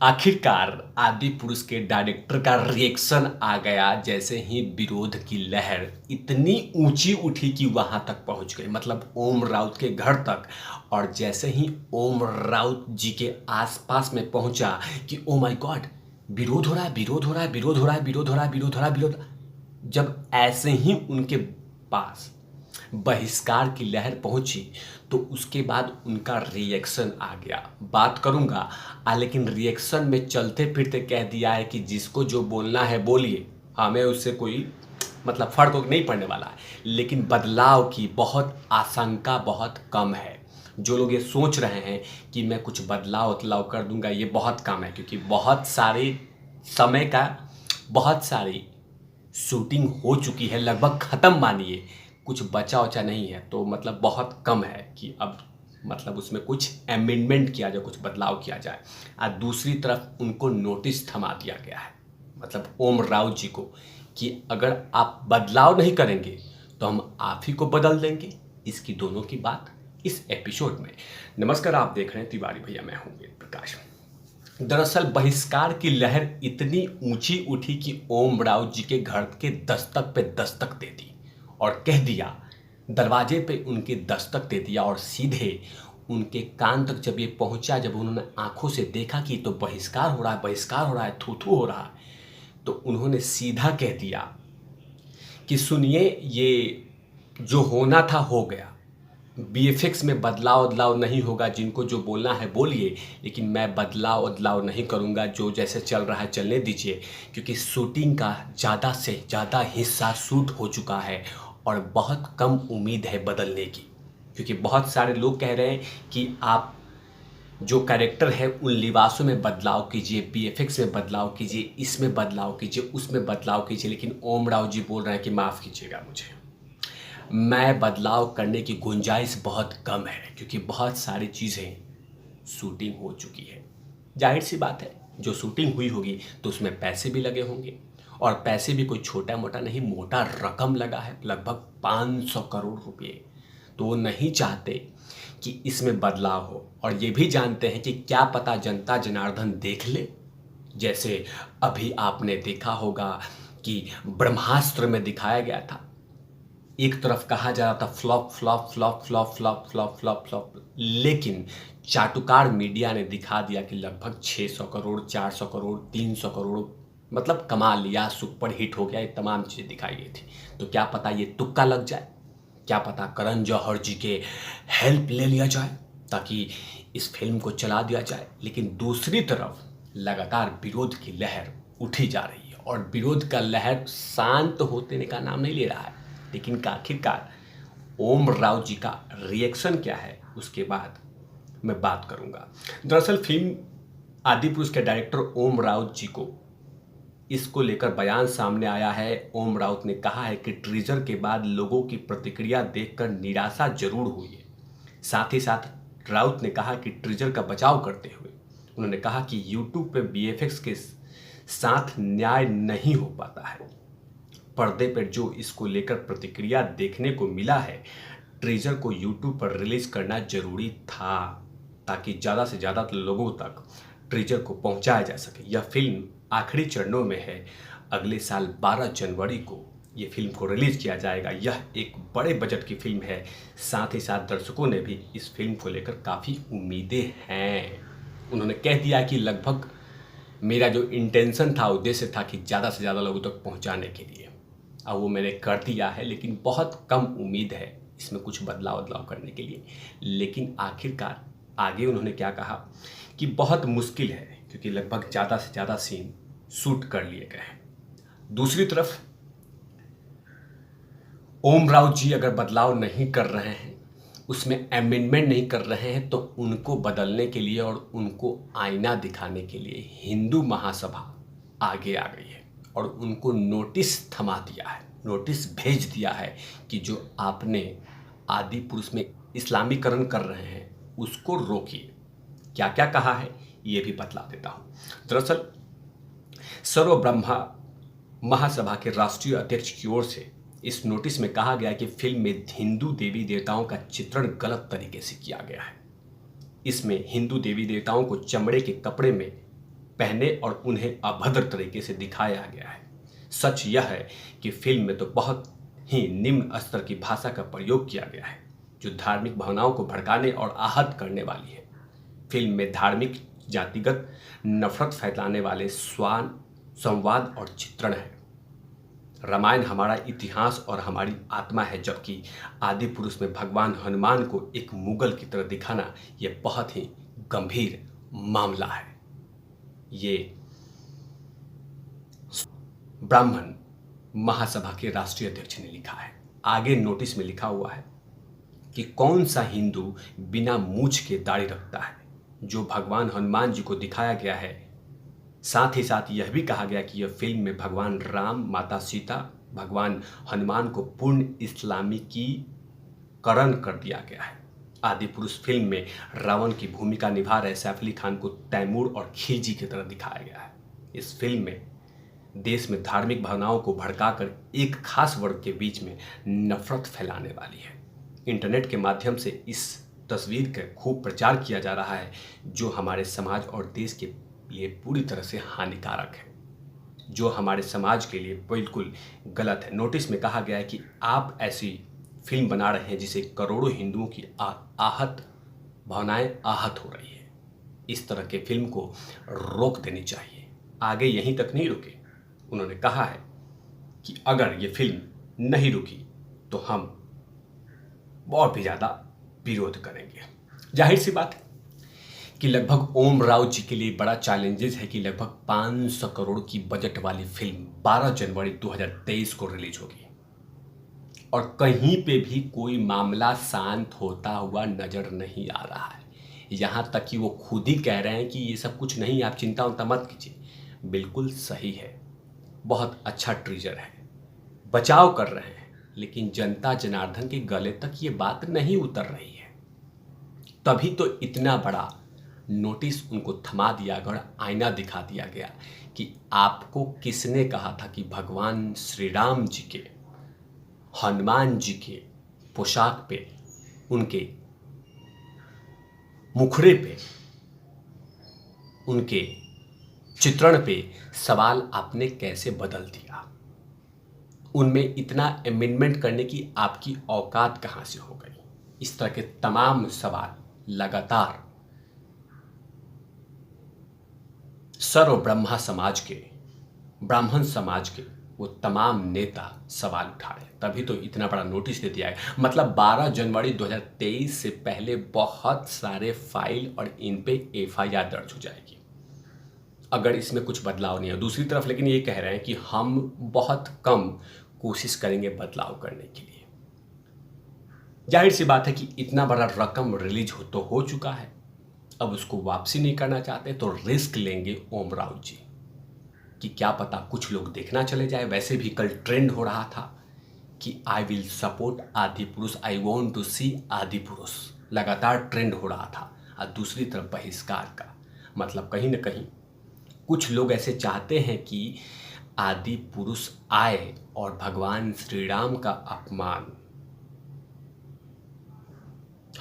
आखिरकार आदि पुरुष के डायरेक्टर का रिएक्शन आ गया जैसे ही विरोध की लहर इतनी ऊंची उठी कि वहां तक पहुंच गई, मतलब ओम राउत के घर तक। और जैसे ही ओम राउत जी के आसपास में पहुंचा कि ओ माय गॉड, विरोध हो रहा है, विरोध हो रहा है, विरोध हो रहा है, विरोध हो रहा है, विरोध हो रहा है, विरोध। जब ऐसे ही उनके पास बहिष्कार की लहर पहुंची तो उसके बाद उनका रिएक्शन आ गया। बात करूंगा लेकिन रिएक्शन में चलते फिरते कह दिया है कि जिसको जो बोलना है बोलिए, हमें उससे कोई मतलब फर्क नहीं पड़ने वाला है। लेकिन बदलाव की बहुत आशंका बहुत कम है। जो लोग ये सोच रहे हैं कि मैं कुछ बदलाव वदलाव कर दूंगा, ये बहुत कम है, क्योंकि बहुत सारे समय का बहुत सारी शूटिंग हो चुकी है, लगभग ख़त्म मानिए, कुछ बचा वचा नहीं है। तो मतलब बहुत कम है कि अब मतलब उसमें कुछ अमेंडमेंट किया जाए, कुछ बदलाव किया जाए। और दूसरी तरफ उनको नोटिस थमा दिया गया है, मतलब ओम राव जी को, कि अगर आप बदलाव नहीं करेंगे तो हम आप ही को बदल देंगे। इसकी दोनों की बात इस एपिसोड में। नमस्कार, आप देख रहे हैं तिवारी भैया, मैं हूँ वेद प्रकाश। दरअसल बहिष्कार की लहर इतनी ऊंची उठी कि ओम राव जी के घर के दस्तक पे दस्तक दे दी और कह दिया, दरवाजे पे उनके दस्तक दे दिया और सीधे उनके कान तक जब ये पहुंचा, जब उन्होंने आंखों से देखा कि तो बहिष्कार हो रहा है, बहिष्कार हो रहा है, थू हो रहा है, तो उन्होंने सीधा कह दिया कि सुनिए, ये जो होना था हो गया, बीएफएक्स में बदलाव बदलाव नहीं होगा, जिनको जो बोलना है बोलिए, लेकिन मैं बदलाव बदलाव नहीं करूंगा, जो जैसे चल रहा है चलने दीजिए, क्योंकि शूटिंग का ज़्यादा से ज़्यादा हिस्सा शूट हो चुका है और बहुत कम उम्मीद है बदलने की। क्योंकि बहुत सारे लोग कह रहे हैं कि आप जो कैरेक्टर है उन लिबासों में बदलाव कीजिए, बीएफएक्स में बदलाव कीजिए, इसमें बदलाव कीजिए, उसमें बदलाव कीजिए। लेकिन ओम राव जी बोल रहे हैं कि माफ़ कीजिएगा मुझे, मैं बदलाव करने की गुंजाइश बहुत कम है, क्योंकि बहुत सारी चीज़ें शूटिंग हो चुकी है। जाहिर सी बात है, जो शूटिंग हुई होगी तो उसमें पैसे भी लगे होंगे, और पैसे भी कोई छोटा मोटा नहीं, मोटा रकम लगा है, लगभग 500 करोड़ रुपए। तो वो नहीं चाहते कि इसमें बदलाव हो, और ये भी जानते हैं कि क्या पता जनता जनार्दन देख ले। जैसे अभी आपने देखा होगा कि ब्रह्मास्त्र में दिखाया गया था, एक तरफ कहा जा रहा था flop flop flop flop flop flop flop flop, लेकिन चाटुकार मीडिया ने दिखा दिया कि लगभग 600 करोड़, 400 करोड़, 300 करोड़, मतलब कमाल लिया, सुपर हिट हो गया, ये तमाम चीज़ें दिखाई गई थी। तो क्या पता ये तुक्का लग जाए, क्या पता करण जौहर जी के हेल्प ले लिया जाए ताकि इस फिल्म को चला दिया जाए। लेकिन दूसरी तरफ लगातार विरोध की लहर उठी जा रही है, और विरोध का लहर शांत होने का नाम नहीं ले रहा है। लेकिन आखिरकार ओम राव जी का रिएक्शन क्या है, उसके बाद मैं बात करूंगा। दरअसल फिल्म आदि पुरुष के डायरेक्टर ओम राउत जी को इसको लेकर बयान सामने आया है। ओम राउत ने कहा है कि टीजर के बाद लोगों की प्रतिक्रिया देखकर निराशा जरूर हुई है। साथ ही साथ राउत ने कहा कि टीजर का बचाव करते हुए उन्होंने कहा कि यूट्यूब पे बीएफएक्स के साथ न्याय नहीं हो पाता है। पर्दे पर जो इसको लेकर प्रतिक्रिया देखने को मिला है, टीजर को यूट्यूब पर रिलीज करना जरूरी था ताकि ज़्यादा से ज़्यादा लोगों तक टीजर को पहुंचाया जा सके। यह फिल्म आखिरी चरणों में है, अगले साल 12 जनवरी को ये फिल्म को रिलीज किया जाएगा। यह एक बड़े बजट की फिल्म है। साथ ही साथ दर्शकों ने भी इस फिल्म को लेकर काफ़ी उम्मीदें हैं। उन्होंने कह दिया कि लगभग मेरा जो इंटेंशन था, उद्देश्य था कि ज़्यादा से ज़्यादा लोगों तक पहुंचाने के लिए, अब वो मैंने कर दिया है, लेकिन बहुत कम उम्मीद है इसमें कुछ बदलाव बदलाव करने के लिए। लेकिन आखिरकार आगे उन्होंने क्या कहा कि बहुत मुश्किल है, क्योंकि लगभग ज़्यादा से ज़्यादा सीन शूट कर लिए गए हैं। दूसरी तरफ ओम राव जी अगर बदलाव नहीं कर रहे हैं, उसमें अमेंडमेंट नहीं कर रहे हैं, तो उनको बदलने के लिए और उनको आईना दिखाने के लिए हिंदू महासभा आगे आ गई है और उनको नोटिस थमा दिया है, नोटिस भेज दिया है कि जो आपने आदि पुरुष में इस्लामीकरण कर रहे हैं उसको रोकिए। क्या क्या कहा है ये भी बतला देता हूँ। दरअसल सर्व ब्रह्मा महासभा के राष्ट्रीय अध्यक्ष की ओर से इस नोटिस में कहा गया कि फिल्म में हिंदू देवी देवताओं का चित्रण गलत तरीके से किया गया है। इसमें हिंदू देवी देवताओं को चमड़े के कपड़े में पहने और उन्हें अभद्र तरीके से दिखाया गया है। सच यह है कि फिल्म में तो बहुत ही निम्न स्तर की भाषा का प्रयोग किया गया है जो धार्मिक भावनाओं को भड़काने और आहत करने वाली है। फिल्म में धार्मिक, जातिगत नफरत फैलाने वाले संवाद और चित्रण है। रामायण हमारा इतिहास और हमारी आत्मा है, जबकि आदि पुरुष में भगवान हनुमान को एक मुगल की तरह दिखाना यह बहुत ही गंभीर मामला है। ये ब्राह्मण महासभा के राष्ट्रीय अध्यक्ष ने लिखा है। आगे नोटिस में लिखा हुआ है कि कौन सा हिंदू बिना मूछ के दाढ़ी रखता है जो भगवान हनुमान जी को दिखाया गया है। साथ ही साथ यह भी कहा गया कि यह फिल्म में भगवान राम, माता सीता, भगवान हनुमान को पूर्ण इस्लामीकरण कर दिया गया है। आदि पुरुष फिल्म में रावण की भूमिका निभा रहे सैफ अली खान को तैमूर और खिलजी की तरह दिखाया गया है। इस फिल्म में देश में धार्मिक भावनाओं को भड़काकर एक खास वर्ग के बीच में नफरत फैलाने वाली है। इंटरनेट के माध्यम से इस तस्वीर का खूब प्रचार किया जा रहा है जो हमारे समाज और देश के लिए पूरी तरह से हानिकारक है, जो हमारे समाज के लिए बिल्कुल गलत है। नोटिस में कहा गया है कि आप ऐसी फिल्म बना रहे हैं जिसे करोड़ों हिंदुओं की भावनाएं आहत हो रही है। इस तरह के फिल्म को रोक देनी चाहिए। आगे यहीं तक नहीं रुके, उन्होंने कहा है कि अगर ये फिल्म नहीं रुकी तो हम बहुत भी ज़्यादा विरोध करेंगे। जाहिर सी बात है कि लगभग ओम राव जी के लिए बड़ा चैलेंजेस है कि लगभग 500 करोड़ की बजट वाली फिल्म 12 जनवरी 2023 को रिलीज होगी और कहीं पे भी कोई मामला शांत होता हुआ नजर नहीं आ रहा है। यहाँ तक कि वो खुद ही कह रहे हैं कि ये सब कुछ नहीं, आप चिंता उनता मत कीजिए। बिल्कुल सही है, बहुत अच्छा ट्रीजर है, बचाव कर रहे हैं, लेकिन जनता जनार्दन के गले तक ये बात नहीं उतर रही है। तभी तो इतना बड़ा नोटिस उनको थमा दिया गया, आईना दिखा दिया गया कि आपको किसने कहा था कि भगवान श्री राम जी के, हनुमान जी के पोशाक पे, उनके मुखड़े पे, उनके चित्रण पे सवाल आपने कैसे बदल दिया। उनमें इतना अमेंडमेंट करने की आपकी औकात कहां से हो गई। इस तरह के तमाम सवाल लगातार सर्व ब्राह्मण समाज के वो तमाम नेता सवाल उठा रहे। तभी तो इतना बड़ा नोटिस दे दिया है। मतलब 12 जनवरी 2023 से पहले बहुत सारे फाइल और इन पे एफआईआर दर्ज हो जाएगी अगर इसमें कुछ बदलाव नहीं है। दूसरी तरफ लेकिन ये कह रहे हैं कि हम बहुत कम कोशिश करेंगे बदलाव करने के लिए। जाहिर सी बात है कि इतना बड़ा रकम रिलीज हो चुका है, अब उसको वापसी नहीं करना चाहते तो रिस्क लेंगे ओम राव जी कि क्या पता कुछ लोग देखना चले जाए। वैसे भी कल ट्रेंड हो रहा था कि आई विल सपोर्ट आदि पुरुष, आई वॉन्ट टू सी आदि पुरुष, लगातार ट्रेंड हो रहा था। और दूसरी तरफ बहिष्कार का मतलब कहीं ना कहीं कुछ लोग ऐसे चाहते हैं कि आदि पुरुष आए और भगवान श्री राम का अपमान,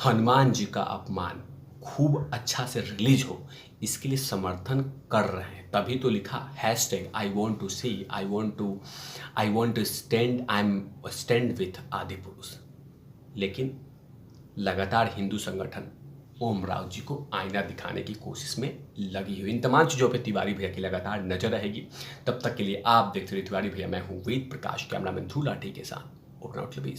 हनुमान जी का अपमान खूब अच्छा से रिलीज हो, इसके लिए समर्थन कर रहे हैं। तभी तो लिखा hashtag I want to see, I want to stand, I am stand with Adipurush. लेकिन लगातार हिंदू संगठन ओम राव जी को आईना दिखाने की कोशिश में लगी हुई। इन तमाम चीज़ों पे तिवारी भैया की लगातार नजर रहेगी। तब तक के लिए आप देखते रहिए तिवारी भैया। मैं हूँ वेद प्रकाश, कैमरामैन ध्रुव लाठी के साथ। Open out please.